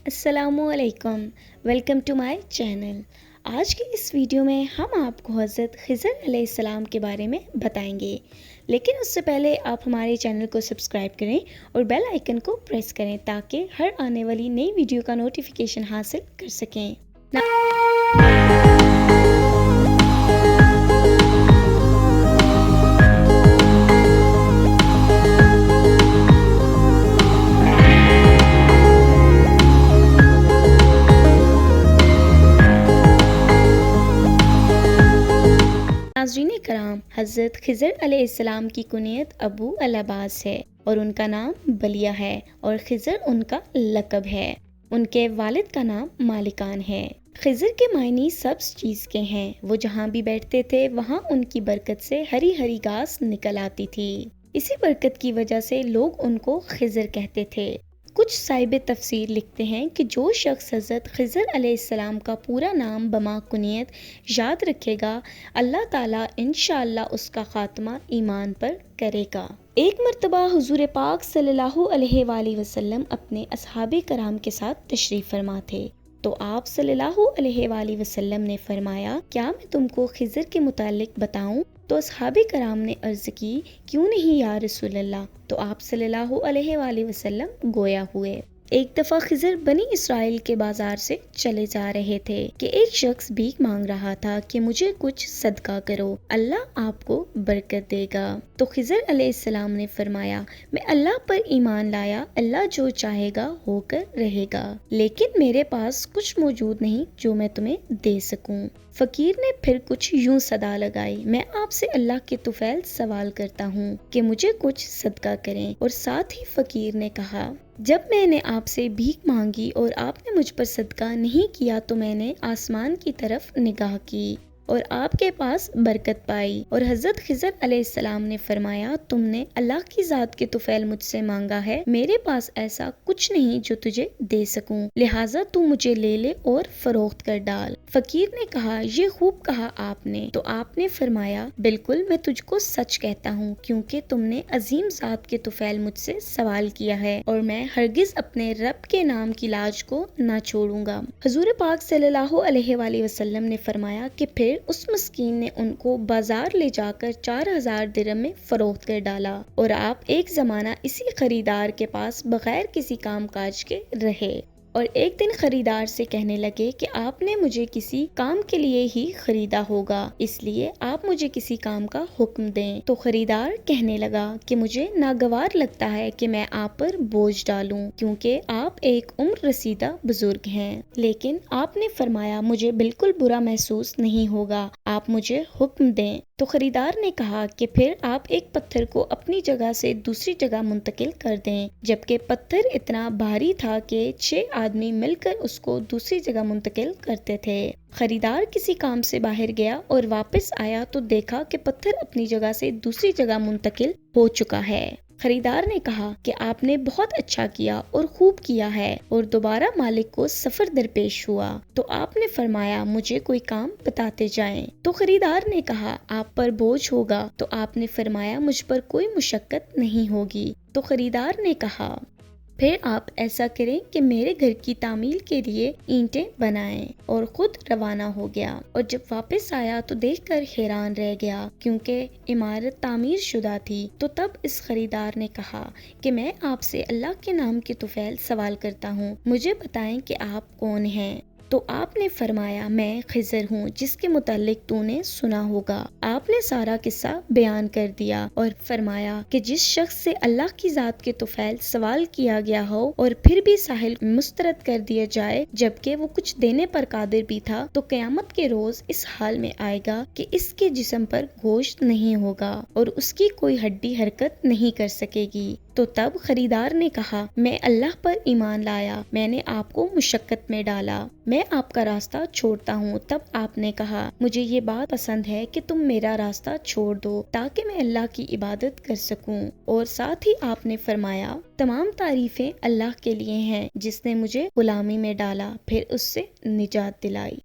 السلام علیکم، welcome to my channel. آج کی اس ویڈیو میں ہم آپ کو حضرت خضر علیہ السلام کے بارے میں بتائیں گے، لیکن اس سے پہلے آپ ہمارے چینل کو سبسکرائب کریں اور بیل آئیکن کو پریس کریں تاکہ ہر آنے والی نئی ویڈیو کا نوٹیفیکیشن حاصل کر سکیں۔ ناظرین کرام، حضرت خضر علیہ السلام کی کنیت ابو العباس ہے اور ان کا نام بلیہ ہے اور خضر ان کا لقب ہے۔ ان کے والد کا نام مالکان ہے۔ خضر کے معنی سبز چیز کے ہیں، وہ جہاں بھی بیٹھتے تھے وہاں ان کی برکت سے ہری ہری گھاس نکل آتی تھی۔ اسی برکت کی وجہ سے لوگ ان کو خضر کہتے تھے۔ کچھ صاحب تفسیر لکھتے ہیں کہ جو شخص حضرت خضر علیہ السلام کا پورا نام بما کنیت یاد رکھے گا، اللہ تعالیٰ انشاءاللہ اس کا خاتمہ ایمان پر کرے گا۔ ایک مرتبہ حضور پاک صلی اللہ علیہ وآلہ وسلم اپنے اصحاب کرام کے ساتھ تشریف فرما تھے، تو آپ صلی اللہ علیہ وآلہ وسلم نے فرمایا، کیا میں تم کو خضر کے متعلق بتاؤں؟ تو اصحاب کرام نے عرض کی، کیوں نہیں یا رسول اللہ؟ تو آپ صلی اللہ علیہ وآلہ وسلم گویا ہوئے۔ ایک دفعہ خضر بنی اسرائیل کے بازار سے چلے جا رہے تھے کہ ایک شخص بھیک مانگ رہا تھا کہ مجھے کچھ صدقہ کرو، اللہ آپ کو برکت دے گا۔ تو خضر علیہ السلام نے فرمایا، میں اللہ پر ایمان لایا، اللہ جو چاہے گا ہو کر رہے گا، لیکن میرے پاس کچھ موجود نہیں جو میں تمہیں دے سکوں۔ فقیر نے پھر کچھ یوں صدا لگائی، میں آپ سے اللہ کے طفیل سوال کرتا ہوں کہ مجھے کچھ صدقہ کریں، اور ساتھ ہی فقیر نے کہا، جب میں نے آپ سے بھیک مانگی اور آپ نے مجھ پر صدقہ نہیں کیا تو میں نے آسمان کی طرف نگاہ کی اور آپ کے پاس برکت پائی، اور حضرت خضر علیہ السلام نے فرمایا، تم نے اللہ کی ذات کے طفیل مجھ سے مانگا ہے، میرے پاس ایسا کچھ نہیں جو تجھے دے سکوں، لہٰذا تو مجھے لے لے اور فروخت کر ڈال۔ فقیر نے کہا، یہ خوب کہا آپ نے۔ تو آپ نے فرمایا، بالکل میں تجھ کو سچ کہتا ہوں، کیونکہ تم نے عظیم ذات کے طفیل مجھ سے سوال کیا ہے اور میں ہرگز اپنے رب کے نام کی لاج کو نہ چھوڑوں گا۔ حضور پاک صلی اللہ علیہ وآلہ وسلم نے فرمایا کہ پھر اس مسکین نے ان کو بازار لے جا کر 4000 درہم میں فروخت کر ڈالا، اور آپ ایک زمانہ اسی خریدار کے پاس بغیر کسی کام کاج کے رہے، اور ایک دن خریدار سے کہنے لگے کہ آپ نے مجھے کسی کام کے لیے ہی خریدا ہوگا، اس لیے آپ مجھے کسی کام کا حکم دیں۔ تو خریدار کہنے لگا کہ مجھے ناگوار لگتا ہے کہ میں آپ پر بوجھ ڈالوں، کیونکہ آپ ایک عمر رسیدہ بزرگ ہیں، لیکن آپ نے فرمایا، مجھے بالکل برا محسوس نہیں ہوگا، آپ مجھے حکم دیں۔ تو خریدار نے کہا کہ پھر آپ ایک پتھر کو اپنی جگہ سے دوسری جگہ منتقل کر دیں، جبکہ پتھر اتنا بھاری تھا کہ 6 آدمی مل کر اس کو دوسری جگہ منتقل کرتے تھے۔ خریدار کسی کام سے باہر گیا اور واپس آیا تو دیکھا کہ پتھر اپنی جگہ سے دوسری جگہ منتقل ہو چکا ہے۔ خریدار نے کہا کہ آپ نے بہت اچھا کیا اور خوب کیا ہے، اور دوبارہ مالک کو سفر درپیش ہوا، تو آپ نے فرمایا، مجھے کوئی کام بتاتے جائیں۔ تو خریدار نے کہا، آپ پر بوجھ ہوگا، تو آپ نے فرمایا، مجھ پر کوئی مشقت نہیں ہوگی۔ تو خریدار نے کہا، پھر آپ ایسا کریں کہ میرے گھر کی تعمیر کے لیے اینٹیں بنائیں، اور خود روانہ ہو گیا، اور جب واپس آیا تو دیکھ کر حیران رہ گیا، کیونکہ عمارت تعمیر شدہ تھی۔ تو تب اس خریدار نے کہا کہ میں آپ سے اللہ کے نام کے طفیل سوال کرتا ہوں، مجھے بتائیں کہ آپ کون ہیں؟ تو آپ نے فرمایا، میں خضر ہوں جس کے متعلق تو نے سنا ہوگا۔ آپ نے سارا قصہ بیان کر دیا اور فرمایا کہ جس شخص سے اللہ کی ذات کے طفیل سوال کیا گیا ہو اور پھر بھی ساحل مسترد کر دیا جائے جبکہ وہ کچھ دینے پر قادر بھی تھا، تو قیامت کے روز اس حال میں آئے گا کہ اس کے جسم پر گوشت نہیں ہوگا اور اس کی کوئی ہڈی حرکت نہیں کر سکے گی۔ تو تب خریدار نے کہا، میں اللہ پر ایمان لایا، میں نے آپ کو مشقت میں ڈالا، میں آپ کا راستہ چھوڑتا ہوں۔ تب آپ نے کہا، مجھے یہ بات پسند ہے کہ تم میرا راستہ چھوڑ دو تاکہ میں اللہ کی عبادت کر سکوں، اور ساتھ ہی آپ نے فرمایا، تمام تعریفیں اللہ کے لیے ہیں جس نے مجھے غلامی میں ڈالا پھر اس سے نجات دلائی۔